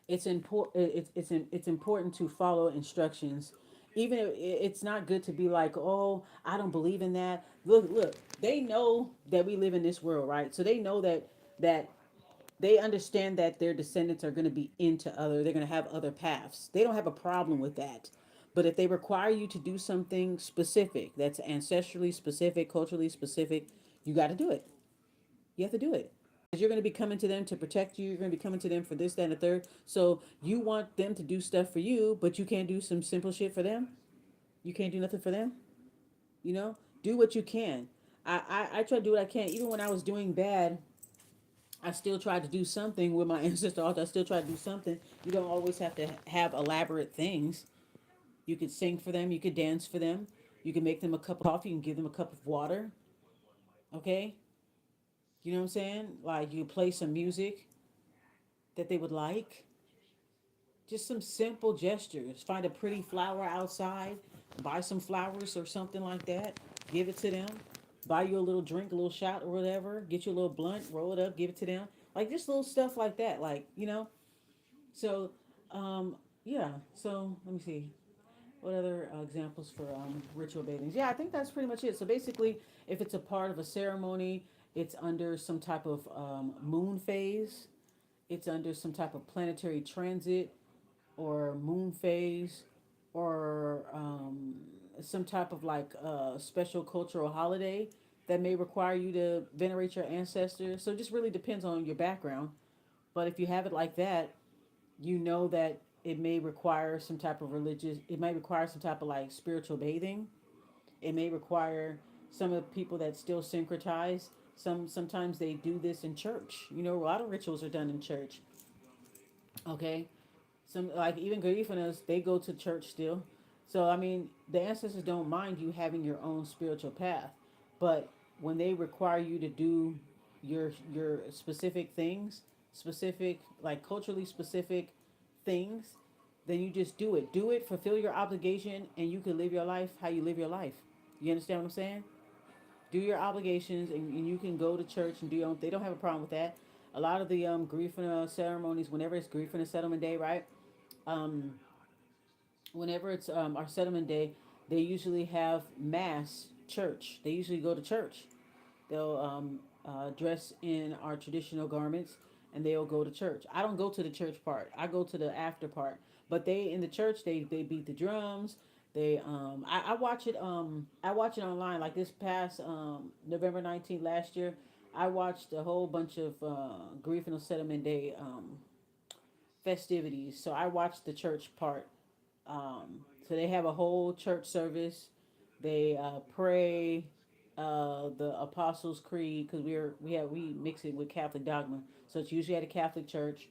it's important. It's important to follow instructions. Even if it's not good to be like, oh, I don't believe in that. Look. They know that we live in this world, right? So they know that they understand that their descendants are going to be into other. They're going to have other paths. They don't have a problem with that. But if they require you to do something specific, that's ancestrally specific, culturally specific, you got to do it. You have to do it. You're going to be coming to them to protect you. You're going to be coming to them for this, that, and the third. So you want them to do stuff for you, but you can't do some simple shit for them. You can't do nothing for them. You know, do what you can. I try to do what I can. Even when I was doing bad, I still tried to do something with my ancestor altar. I still try to do something. You don't always have to have elaborate things. You could sing for them. You could dance for them. You can make them a cup of coffee. You can give them a cup of water. Okay, you know what I'm saying? Like you play some music that they would like. Just some simple gestures. Find a pretty flower outside, buy some flowers or something like that, give it to them. Buy you a little drink, a little shot or whatever, get you a little blunt, roll it up, give it to them. Like just little stuff like that. So, um, yeah. So let me see. What other examples for ritual bathings? Yeah, I think that's pretty much it. So basically, if it's a part of a ceremony, it's under some type of moon phase, it's under some type of planetary transit, or moon phase, or some type of like special cultural holiday that may require you to venerate your ancestors. So it just really depends on your background. But if you have it like that, you know that it may require some type of religious, it may require some type of like spiritual bathing. It may require some of the people that still syncretize. Sometimes they do this in church. A lot of rituals are done in church. Okay, some like even Garifunas, they go to church still. So I mean, the ancestors don't mind you having your own spiritual path, but when they require you to do your specific things, specific like culturally specific things, then you just do it. Do it, fulfill your obligation, and you can live your life how you live your life. You understand what I'm saying? Do your obligations, and you can go to church and do your own. They don't have a problem with that. A lot of the Garifuna ceremonies, whenever it's Garifuna settlement day, right? um, Whenever it's our settlement day, they usually have mass church. They usually go to church. They'll dress in our traditional garments and they'll go to church. I don't go to the church part. I go to the after part. But they in the church they beat the drums. I watch it I watch it online like this past November 19th last year. I watched a whole bunch of Grief and Settlement Day festivities. So I watched the church part. So they have a whole church service. They pray the Apostles' Creed because we mix it with Catholic dogma. So it's usually at a Catholic church,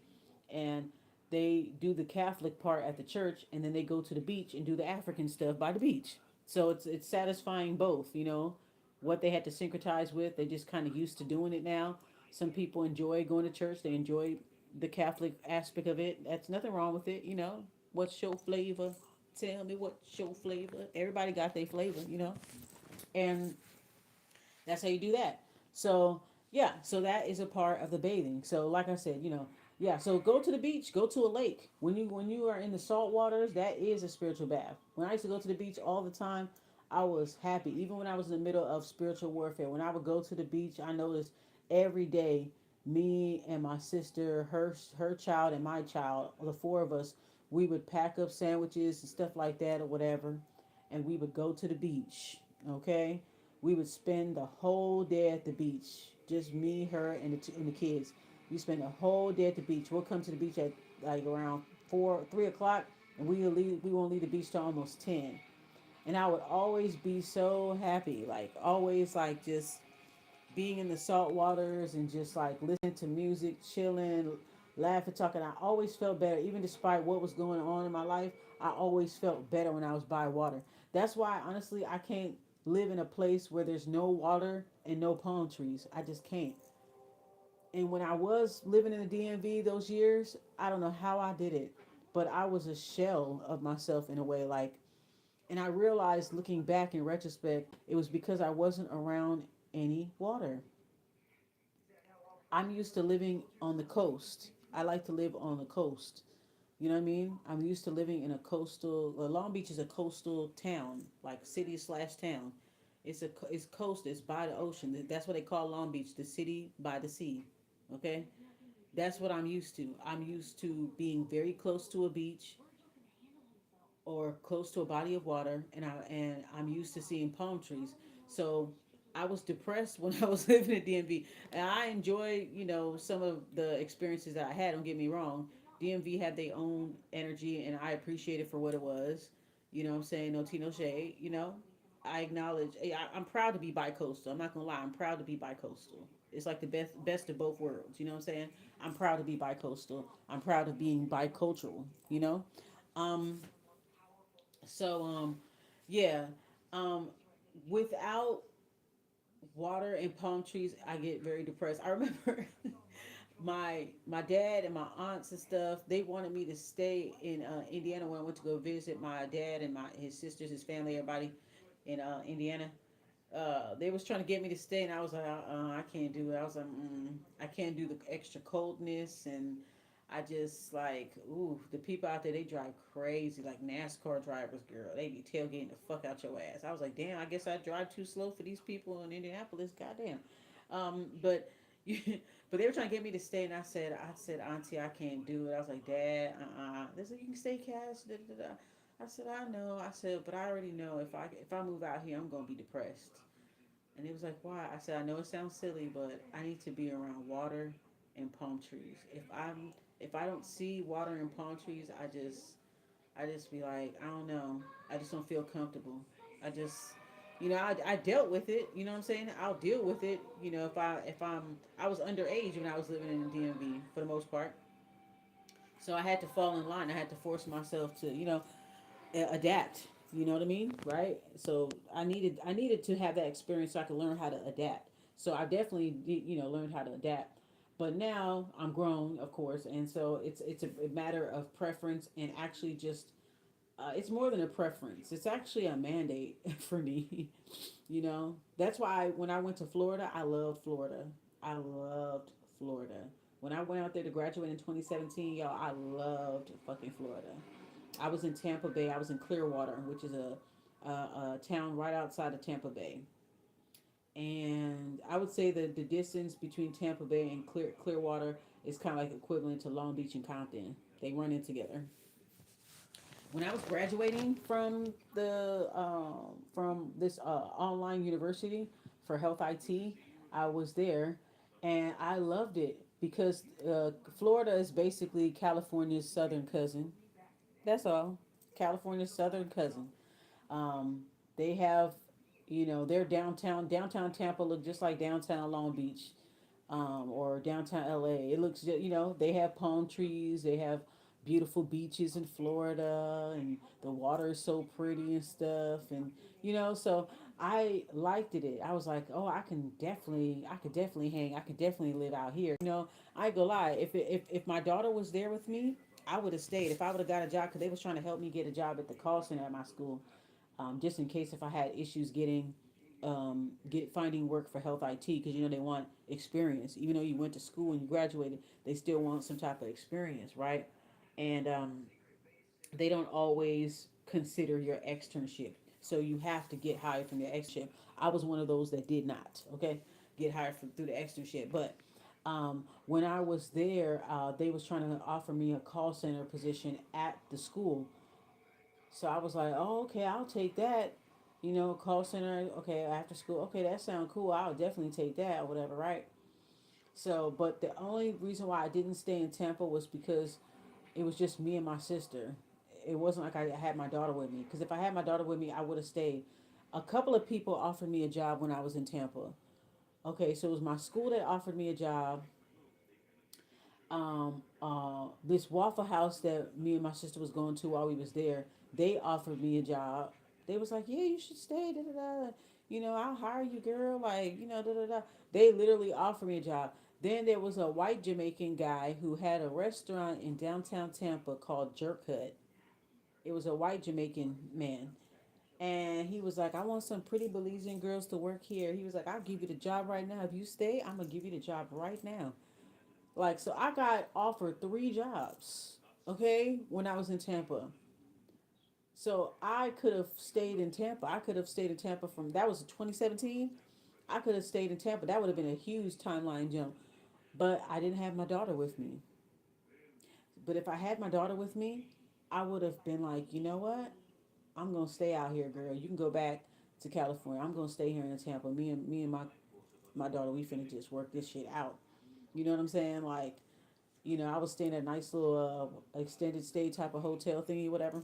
and they do the Catholic part at the church, and then they go to the beach and do the African stuff by the beach. So it's satisfying both. What they had to syncretize with. They just kind of used to doing it now. Some people enjoy going to church. They enjoy the Catholic aspect of it. That's nothing wrong with it. What's your flavor? Tell me what's your flavor. Everybody got their flavor. And that's how you do that. So yeah, so that is a part of the bathing. So like I said, yeah. So go to the beach, go to a lake. When you are in the salt waters, that is a spiritual bath. When I used to go to the beach all the time, I was happy. Even when I was in the middle of spiritual warfare, when I would go to the beach, I noticed every day, me and my sister, her child and my child, the four of us, we would pack up sandwiches and stuff like that or whatever, and we would go to the beach. Okay, we would spend the whole day at the beach, just me, her, and the kids. We spend the whole day at the beach. We'll come to the beach at like around 3 o'clock, and we will leave. We won't leave the beach till almost 10. And I would always be so happy, like always, like just being in the salt waters and just like listening to music, chilling, laughing, talking. I always felt better, even despite what was going on in my life. I always felt better when I was by water. That's why, honestly, I can't live in a place where there's no water and no palm trees. I just can't. And when I was living in the DMV those years, I don't know how I did it, but I was a shell of myself in a way. Like, And I realized looking back in retrospect, it was because I wasn't around any water. I'm used to living on the coast. I like to live on the coast. You know what I mean? I'm used to living in a coastal. Long Beach is a coastal town, like city slash town. It's coast. It's by the ocean. That's what they call Long Beach, the city by the sea. Okay, that's what I'm used to. I'm used to being very close to a beach or close to a body of water, and I'm used to seeing palm trees. So I was depressed when I was living in DMV, and I enjoy some of the experiences that I had. Don't get me wrong, DMV had their own energy, and I appreciate it for what it was. You know what I'm saying? No tea, no shade. I acknowledge. I'm proud to be bi-coastal. I'm not gonna lie. I'm proud to be bi-coastal. It's like the best of both worlds. You know what I'm saying? I'm proud to be bi-coastal. I'm proud of being bicultural. Um, so yeah, um, without water and palm trees, I get very depressed. I remember my dad and my aunts and stuff. They wanted me to stay in Indiana when I went to go visit my dad and my his sisters, his family, everybody in Indiana. They was trying to get me to stay, and I was like, I can't do it. I was like, I can't do the extra coldness, and I just like, ooh, the people out there, they drive crazy, like NASCAR drivers, girl. They be tailgating the fuck out your ass. I was like, damn, I guess I drive too slow for these people in Indianapolis. Goddamn. But but they were trying to get me to stay, and I said, Auntie, I can't do it. I was like, Dad, They said, you can stay, Cash. Da, da, da. I said, I know. I said, but I already know if I move out here, I'm gonna be depressed. And he was like, why? I said, I know it sounds silly, but I need to be around water and palm trees. If I don't see water and palm trees, I just be like, I don't know. I just don't feel comfortable. I just I dealt with it, you know what I'm saying? I'll deal with it, I was underage when I was living in the DMV for the most part. So I had to fall in line. I had to force myself to, adapt. You know what I mean, right? So I needed to have that experience so I could learn how to adapt. So I definitely learned how to adapt. But now I'm grown, of course, and so it's a matter of preference and actually just it's more than a preference. It's actually a mandate for me. That's why when I went to Florida, I loved Florida. I loved Florida. When I went out there to graduate in 2017, y'all, I loved fucking Florida. I was in Tampa Bay. I was in Clearwater, which is a town right outside of Tampa Bay. And I would say that the distance between Tampa Bay and Clearwater is kind of like equivalent to Long Beach and Compton. They run in together. When I was graduating from this online university for health IT, I was there, and I loved it because Florida is basically California's southern cousin. That's all. California's southern cousin. Um, they have, their downtown Tampa look just like downtown Long Beach, or downtown LA. It looks, they have palm trees. They have beautiful beaches in Florida, and the water is so pretty and stuff. And so I liked it. I was like, oh, I could definitely hang. I could definitely live out here. I ain't gonna lie. If my daughter was there with me, I would have stayed. If I would have got a job, because they was trying to help me get a job at the call center at my school, just in case if I had issues get finding work for health IT, because they want experience. Even though you went to school and you graduated, they still want some type of experience, right? And they don't always consider your externship, so you have to get hired from your externship. I was one of those that did not. Okay, get hired through the externship, but when I was there, they was trying to offer me a call center position at the school. So I was like, oh, okay, I'll take that. Call center, okay, after school, okay, that sounds cool. I'll definitely take that or whatever, right? So, but the only reason why I didn't stay in Tampa was because it was just me and my sister. It wasn't like I had my daughter with me. Because if I had my daughter with me, I would have stayed. A couple of people offered me a job when I was in Tampa. Okay, so it was my school that offered me a job. This Waffle House that me and my sister was going to while we was there, they offered me a job. They was like, yeah, you should stay. Da, da, da. I'll hire you, girl. Like, da, da, da. They literally offered me a job. Then there was a white Jamaican guy who had a restaurant in downtown Tampa called Jerk Hut. It was a white Jamaican man. And he was like, I want some pretty Belizean girls to work here. He was like, I'll give you the job right now. If you stay, I'm going to give you the job right now. Like, so I got offered three jobs, okay, when I was in Tampa. So I could have stayed in Tampa. I could have stayed in Tampa from, that was 2017. I could have stayed in Tampa. That would have been a huge timeline jump. But I didn't have my daughter with me. But if I had my daughter with me, I would have been like, you know what? I'm gonna stay out here, girl. You can go back to California. I'm gonna stay here in Tampa. Me and my daughter, we finna just work this shit out. You know what I'm saying? Like, I was staying at a nice little extended stay type of hotel thingy, whatever.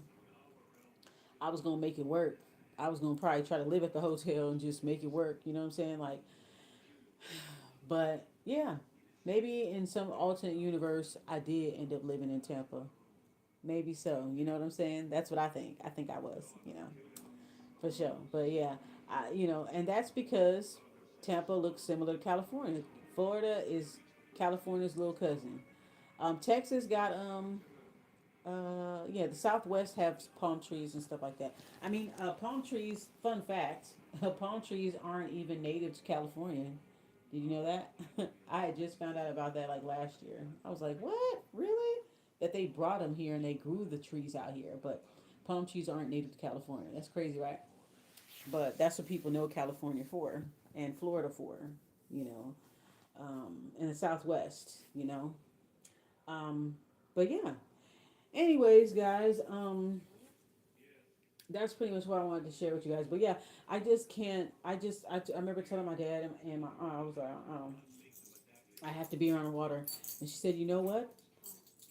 I was gonna make it work. I was gonna probably try to live at the hotel and just make it work. You know what I'm saying? Like, but yeah, maybe in some alternate universe, I did end up living in Tampa. Maybe so. You know what I'm saying? That's what I think. I think I was. For sure. But yeah, and that's because Tampa looks similar to California. Florida is California's little cousin. Texas got yeah, the Southwest have palm trees and stuff like that. I mean, palm trees. Fun fact: palm trees aren't even native to California. Did you know that? I had just found out about that like last year. I was like, what? Really? That they brought them here and they grew the trees out here, but palm trees aren't native to California. That's crazy, right? But that's what people know California for and Florida for, you know, in the Southwest, Um, but yeah. Anyways, guys, that's pretty much what I wanted to share with you guys. But yeah, I just can't. I remember telling my dad and my aunt, I was like, I have to be around the water, and she said, you know what?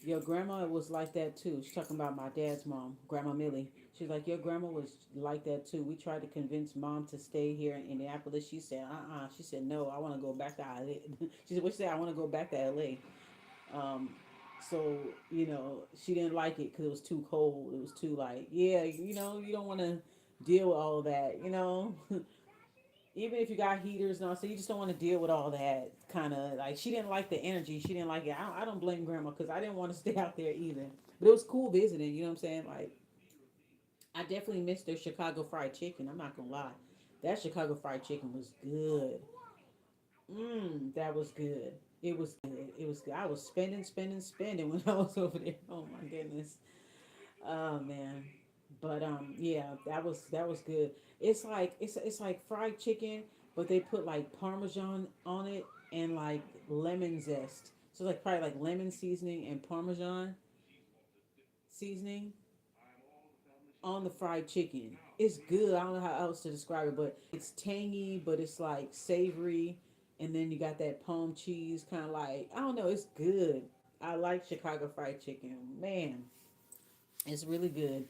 Your grandma was like that too. She's talking about my dad's mom, Grandma Millie. She's like, your grandma was like that too. We tried to convince mom to stay here in Indianapolis. She said, She said, no, I want to go back to LA. She said, what she said, I want to go back to LA. Um, so, she didn't like it because it was too cold. It was too like, yeah, you don't want to deal with all of that, even if you got heaters and all, so you just don't want to deal with all that kind of like. She didn't like the energy. She didn't like it. I don't blame grandma because I didn't want to stay out there either. But it was cool visiting. You know what I'm saying? Like, I definitely missed their Chicago fried chicken. I'm not gonna lie, that Chicago fried chicken was good. That was good. It was good. It was good. I was spending, spending, spending when I was over there. Oh my goodness. Oh man. But yeah, that was good. It's like fried chicken, but they put like parmesan on it and like lemon zest. So it's like probably like lemon seasoning and parmesan seasoning on the fried chicken. It's good. I don't know how else to describe it, but it's tangy, but it's like savory, and then you got that palm cheese kind of like, I don't know. It's good. I like Chicago fried chicken. Man, it's really good.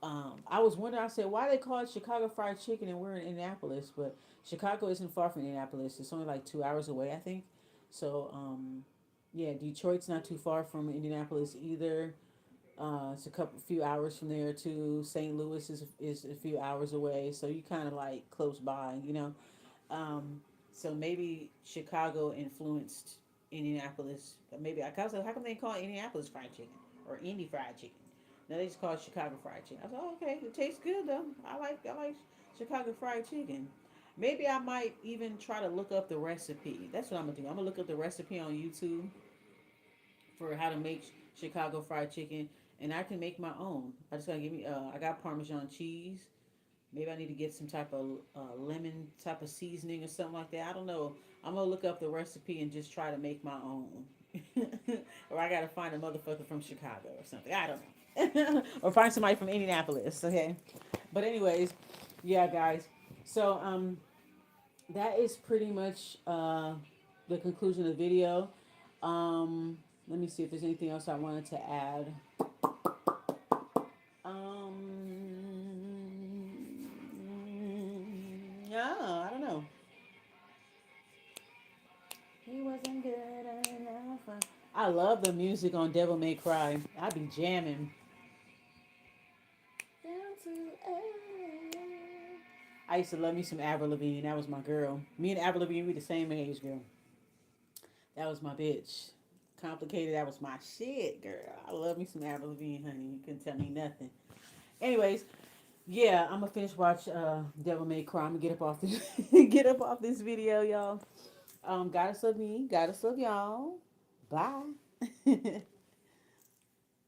I was wondering. I said, why they call it Chicago Fried Chicken and we're in Indianapolis, but Chicago isn't far from Indianapolis. It's only like 2 hours away, I think. So, yeah, Detroit's not too far from Indianapolis either. It's a few hours from there too. St. Louis is a few hours away, so you kind of like close by. Um, so maybe Chicago influenced Indianapolis. Maybe I was like, how come they call it Indianapolis fried chicken or Indy fried chicken? No, they just call it Chicago fried chicken. I said, oh, okay, it tastes good though. I like Chicago fried chicken. Maybe I might even try to look up the recipe. That's what I'm gonna do. I'm gonna look up the recipe on YouTube for how to make Chicago fried chicken, and I can make my own. I just gotta give me. I got Parmesan cheese. Maybe I need to get some type of lemon type of seasoning or something like that. I don't know. I'm gonna look up the recipe and just try to make my own. Or I gotta find a motherfucker from Chicago or something. I don't know. Or find somebody from Indianapolis. Okay. But anyways, yeah, guys. So that is pretty much the conclusion of the video. Let me see if there's anything else I wanted to add. Yeah, I don't know. He wasn't good enough. I love the music on Devil May Cry. I be jamming. Down to earth. I used to love me some Avril Lavigne. That was my girl. Me and Avril Lavigne, we the same age, girl. That was my bitch. Complicated. That was my shit, girl. I love me some Avril Lavigne, honey. You couldn't tell me nothing. Anyways, Yeah, I'm gonna finish watch Devil May Cry. I'm gonna get up off this get up off this video, y'all. Goddess of me, goddess of y'all. Bye.